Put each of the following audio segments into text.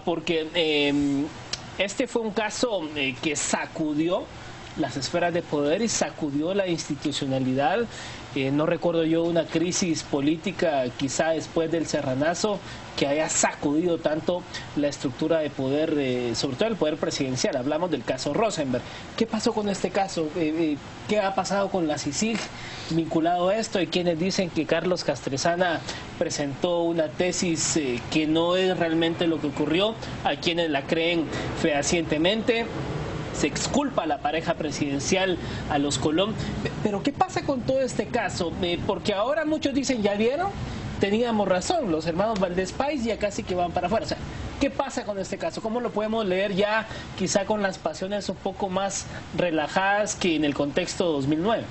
porque este fue un caso que sacudió las esferas de poder y sacudió la institucionalidad. No recuerdo yo una crisis política, quizá después del Serranazo, que haya sacudido tanto la estructura de poder, sobre todo el poder presidencial. Hablamos del caso Rosenberg. ¿Qué pasó con este caso? ¿Qué ha pasado con la CICIG vinculado a esto? Hay quienes dicen que Carlos Castresana presentó una tesis que no es realmente lo que ocurrió. Hay quienes la creen fehacientemente. Se exculpa a la pareja presidencial, a los Colom. Pero ¿qué pasa con todo este caso? Porque ahora muchos dicen, ¿ya vieron? Teníamos razón, los hermanos Valdés Pais ya casi que van para afuera. O sea, ¿qué pasa con este caso? ¿Cómo lo podemos leer ya quizá con las pasiones un poco más relajadas que en el contexto 2009?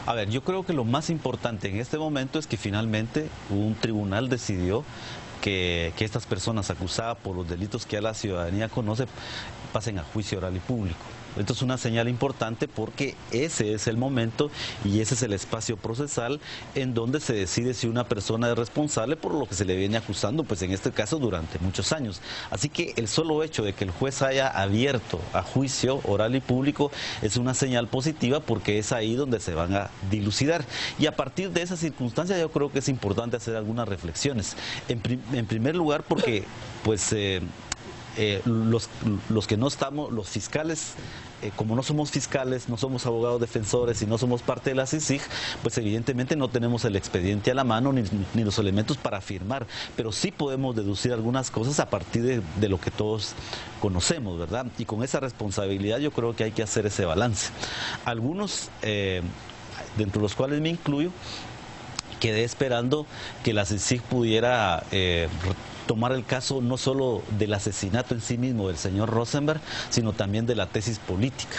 A ver, yo creo que lo más importante en este momento es que finalmente un tribunal decidió que estas personas acusadas por los delitos que ya la ciudadanía conoce pasen a juicio oral y público. Esto es una señal importante porque ese es el momento y ese es el espacio procesal en donde se decide si una persona es responsable por lo que se le viene acusando, pues en este caso durante muchos años. Así que el solo hecho de que el juez haya abierto a juicio oral y público es una señal positiva porque es ahí donde se van a dilucidar. Y a partir de esa circunstancia yo creo que es importante hacer algunas reflexiones. En primer lugar porque pues los que no estamos, los fiscales, como no somos fiscales, no somos abogados defensores y no somos parte de la CICIG, pues evidentemente no tenemos el expediente a la mano ni los elementos para afirmar, pero sí podemos deducir algunas cosas a partir de lo que todos conocemos, ¿verdad? Y con esa responsabilidad yo creo que hay que hacer ese balance. Algunos, dentro de los cuales me incluyo, quedé esperando que la CICIG pudiera tomar el caso no solo del asesinato en sí mismo del señor Rosenberg, sino también de la tesis política.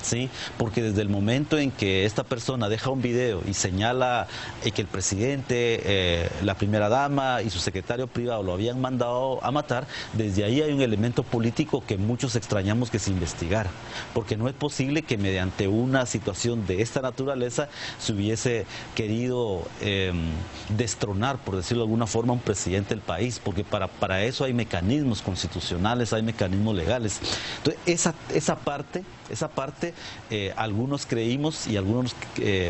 ¿Sí? Porque desde el momento en que esta persona deja un video y señala que el presidente, la primera dama y su secretario privado lo habían mandado a matar, desde ahí hay un elemento político que muchos extrañamos que se investigara, porque no es posible que mediante una situación de esta naturaleza se hubiese querido destronar, por decirlo de alguna forma, a un presidente del país, porque para eso hay mecanismos constitucionales, hay mecanismos legales. Entonces esa parte algunos creímos y algunos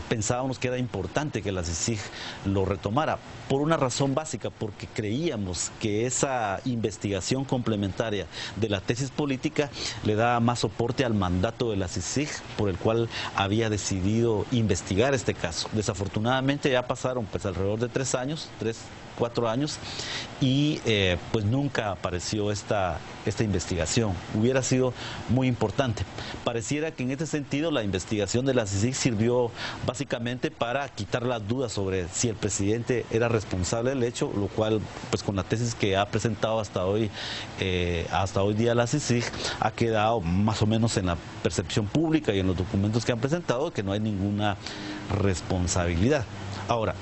pensábamos que era importante que la CICIG lo retomara, por una razón básica, porque creíamos que esa investigación complementaria de la tesis política le da más soporte al mandato de la CICIG, por el cual había decidido investigar este caso. Desafortunadamente ya pasaron pues alrededor de 4 años y pues nunca apareció esta investigación. Hubiera sido muy importante. Pareciera que en este sentido la investigación de la CICIG sirvió básicamente para quitar las dudas sobre si el presidente era responsable del hecho, lo cual pues con la tesis que ha presentado hasta hoy día la CICIG ha quedado más o menos en la percepción pública y en los documentos que han presentado que no hay ninguna responsabilidad. Ahora,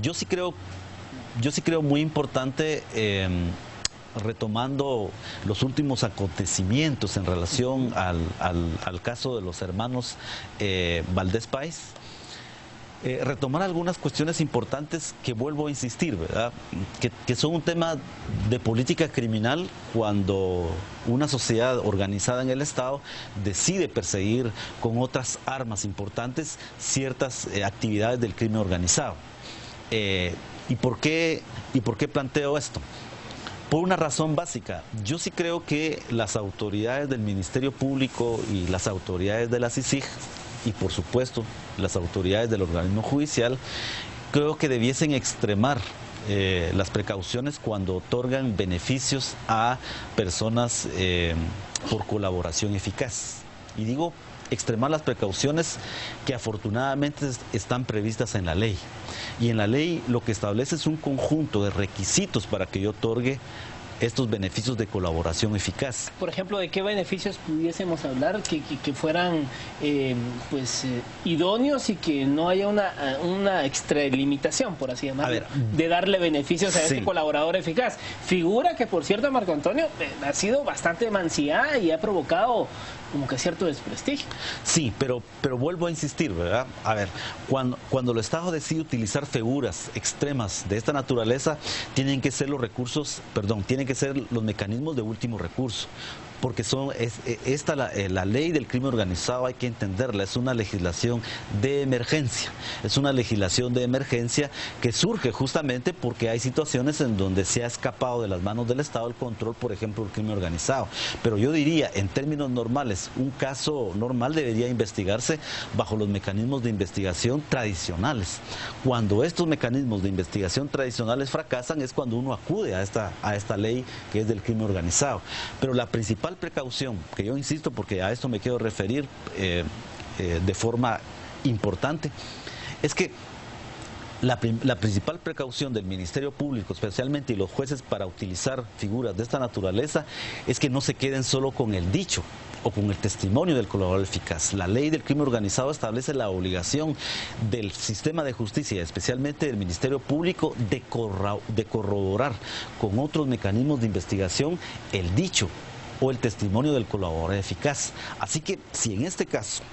yo sí creo muy importante, retomando los últimos acontecimientos en relación al caso de los hermanos Valdés Pais, retomar algunas cuestiones importantes que vuelvo a insistir, ¿verdad? Que son un tema de política criminal cuando una sociedad organizada en el Estado decide perseguir con otras armas importantes ciertas actividades del crimen organizado. ¿Y por qué planteo esto? Por una razón básica. Yo sí creo que las autoridades del Ministerio Público y las autoridades de la CICIG y por supuesto las autoridades del organismo judicial creo que debiesen extremar las precauciones cuando otorgan beneficios a personas por colaboración eficaz. Y digo extremar las precauciones que afortunadamente están previstas en la ley. Y en la ley lo que establece es un conjunto de requisitos para que yo otorgue estos beneficios de colaboración eficaz. Por ejemplo, ¿de qué beneficios pudiésemos hablar que fueran idóneos y que no haya una extralimitación, por así llamarlo, de darle beneficios a este colaborador eficaz? Figura que, por cierto, Marco Antonio, ha sido bastante mancillada y ha provocado como que cierto desprestigio. Sí, pero vuelvo a insistir, ¿verdad? A ver, cuando el Estado decide utilizar figuras extremas de esta naturaleza, tienen que ser los recursos, tiene tienen que ser los mecanismos de último recurso, porque la ley del crimen organizado, hay que entenderla, es una legislación de emergencia. Es una legislación de emergencia que surge justamente porque hay situaciones en donde se ha escapado de las manos del Estado el control, por ejemplo, del crimen organizado. Pero yo diría, en términos normales, un caso normal debería investigarse bajo los mecanismos de investigación tradicionales. Cuando estos mecanismos de investigación tradicionales fracasan es cuando uno acude a esta ley que es del crimen organizado. Pero la principal precaución, que yo insisto porque a esto me quiero referir de forma importante, es que la principal precaución del Ministerio Público, especialmente y los jueces, para utilizar figuras de esta naturaleza, es que no se queden solo con el dicho o con el testimonio del colaborador eficaz. La ley del crimen organizado establece la obligación del sistema de justicia, especialmente del Ministerio Público, de corroborar con otros mecanismos de investigación el dicho o el testimonio del colaborador eficaz. Así que si en este caso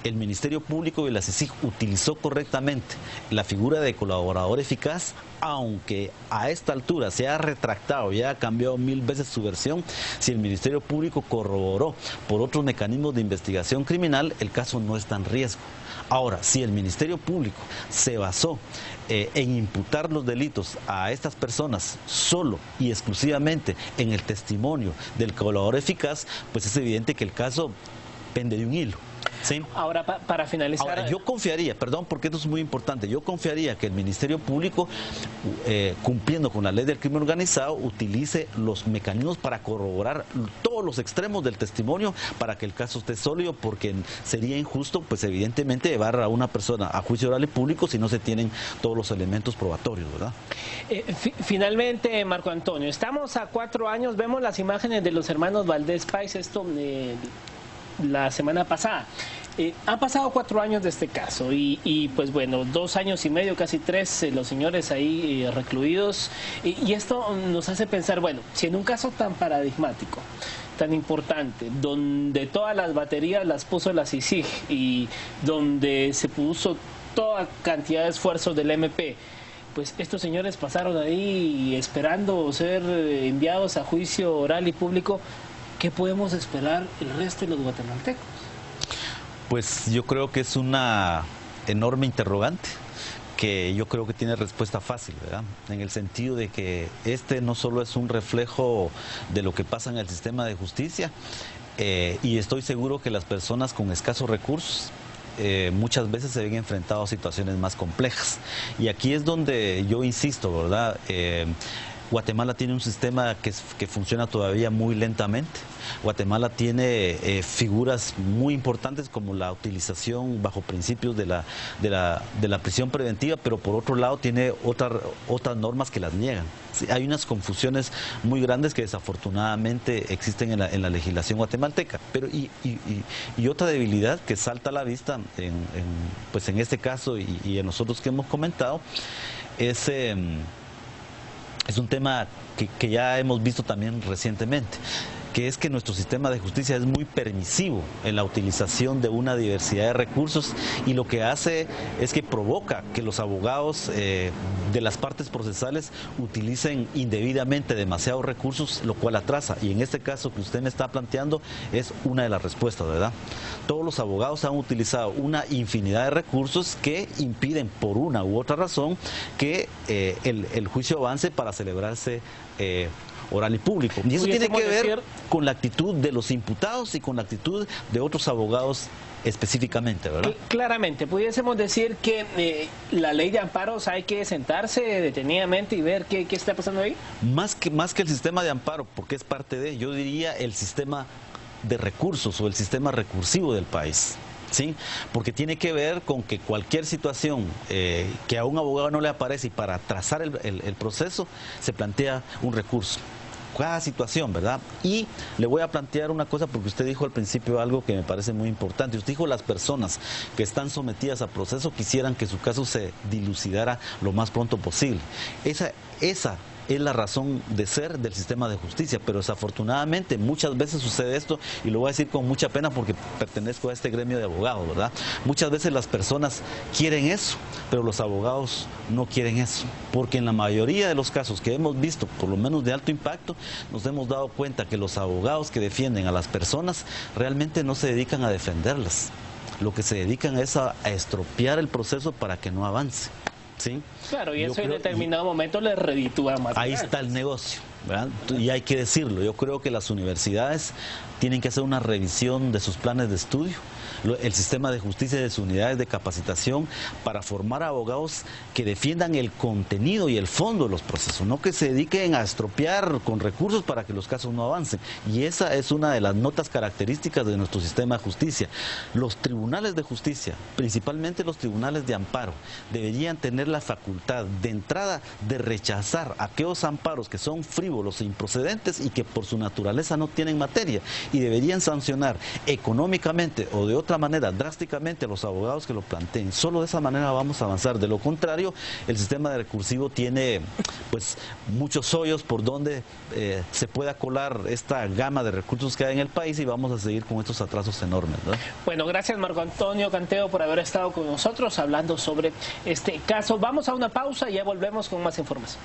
el Ministerio Público y la CICIG utilizó correctamente la figura de colaborador eficaz, aunque a esta altura se ha retractado, ya ha cambiado 1000 veces su versión, si el Ministerio Público corroboró por otros mecanismos de investigación criminal, el caso no está en riesgo. Ahora, si el Ministerio Público se basó en imputar los delitos a estas personas solo y exclusivamente en el testimonio del colaborador eficaz, pues es evidente que el caso pende de un hilo. ¿Sí? Ahora, para finalizar... Ahora, yo confiaría, perdón, porque esto es muy importante, yo confiaría que el Ministerio Público, cumpliendo con la ley del crimen organizado, utilice los mecanismos para corroborar todos los extremos del testimonio para que el caso esté sólido, porque sería injusto, pues evidentemente, llevar a una persona a juicio oral y público si no se tienen todos los elementos probatorios, ¿verdad? Finalmente, Marco Antonio, estamos a 4 años, vemos las imágenes de los hermanos Valdés Pais, esto... la semana pasada. Han pasado 4 años de este caso y pues bueno, 2 años y medio, casi 3, los señores ahí recluidos, y esto nos hace pensar, bueno, si en un caso tan paradigmático, tan importante, donde todas las baterías las puso la CICIG y donde se puso toda cantidad de esfuerzos del MP, pues estos señores pasaron ahí esperando ser enviados a juicio oral y público, ¿qué podemos esperar el resto de los guatemaltecos? Pues yo creo que es una enorme interrogante que yo creo que tiene respuesta fácil, ¿verdad? En el sentido de que este no solo es un reflejo de lo que pasa en el sistema de justicia, y estoy seguro que las personas con escasos recursos muchas veces se ven enfrentados a situaciones más complejas. Y aquí es donde yo insisto, ¿verdad? Guatemala tiene un sistema que funciona todavía muy lentamente. Guatemala tiene figuras muy importantes como la utilización bajo principios de la prisión preventiva, pero por otro lado tiene otras normas que las niegan. Sí, hay unas confusiones muy grandes que desafortunadamente existen en la legislación guatemalteca. Pero y otra debilidad que salta a la vista pues en este caso y en nosotros que hemos comentado es un tema que ya hemos visto también recientemente, que es que nuestro sistema de justicia es muy permisivo en la utilización de una diversidad de recursos, y lo que hace es que provoca que los abogados de las partes procesales utilicen indebidamente demasiados recursos, lo cual atrasa. Y en este caso que usted me está planteando es una de las respuestas, ¿verdad? Todos los abogados han utilizado una infinidad de recursos que impiden por una u otra razón que el juicio avance para celebrarse oral y público. Y eso tiene que ver con la actitud de los imputados y con la actitud de otros abogados específicamente, ¿verdad? Claramente, pudiésemos decir que la ley de amparos hay que sentarse detenidamente y ver qué está pasando ahí. Más que el sistema de amparo, porque es parte de, yo diría, el sistema de recursos o el sistema recursivo del país. ¿Sí? Porque tiene que ver con que cualquier situación que a un abogado no le aparece, y para trazar el proceso se plantea un recurso. Cada situación, ¿verdad? Y le voy a plantear una cosa, porque usted dijo al principio algo que me parece muy importante. Usted dijo: las personas que están sometidas a proceso quisieran que su caso se dilucidara lo más pronto posible. Esa es la razón de ser del sistema de justicia, pero desafortunadamente muchas veces sucede esto, y lo voy a decir con mucha pena porque pertenezco a este gremio de abogados, ¿verdad? Muchas veces las personas quieren eso, pero los abogados no quieren eso, porque en la mayoría de los casos que hemos visto, por lo menos de alto impacto, nos hemos dado cuenta que los abogados que defienden a las personas realmente no se dedican a defenderlas. Lo que se dedican es a estropear el proceso para que no avance. ¿Sí? Claro, y eso en determinado momento le reditúa más. Ahí está el negocio, ¿verdad? Y hay que decirlo, yo creo que las universidades tienen que hacer una revisión de sus planes de estudio, el sistema de justicia y de sus unidades de capacitación para formar abogados que defiendan el contenido y el fondo de los procesos, no que se dediquen a estropear con recursos para que los casos no avancen. Y esa es una de las notas características de nuestro sistema de justicia. Los tribunales de justicia, principalmente los tribunales de amparo, deberían tener la facultad de entrada de rechazar aquellos amparos que son frívolos e improcedentes y que por su naturaleza no tienen materia, y deberían sancionar económicamente o de otra manera drásticamente a los abogados que lo planteen. Solo de esa manera vamos a avanzar. De lo contrario, el sistema de recursivo tiene pues muchos hoyos por donde se pueda colar esta gama de recursos que hay en el país, y vamos a seguir con estos atrasos enormes, ¿no? Bueno, gracias Marco Antonio Canteo por haber estado con nosotros hablando sobre este caso. Vamos a una pausa y ya volvemos con más información.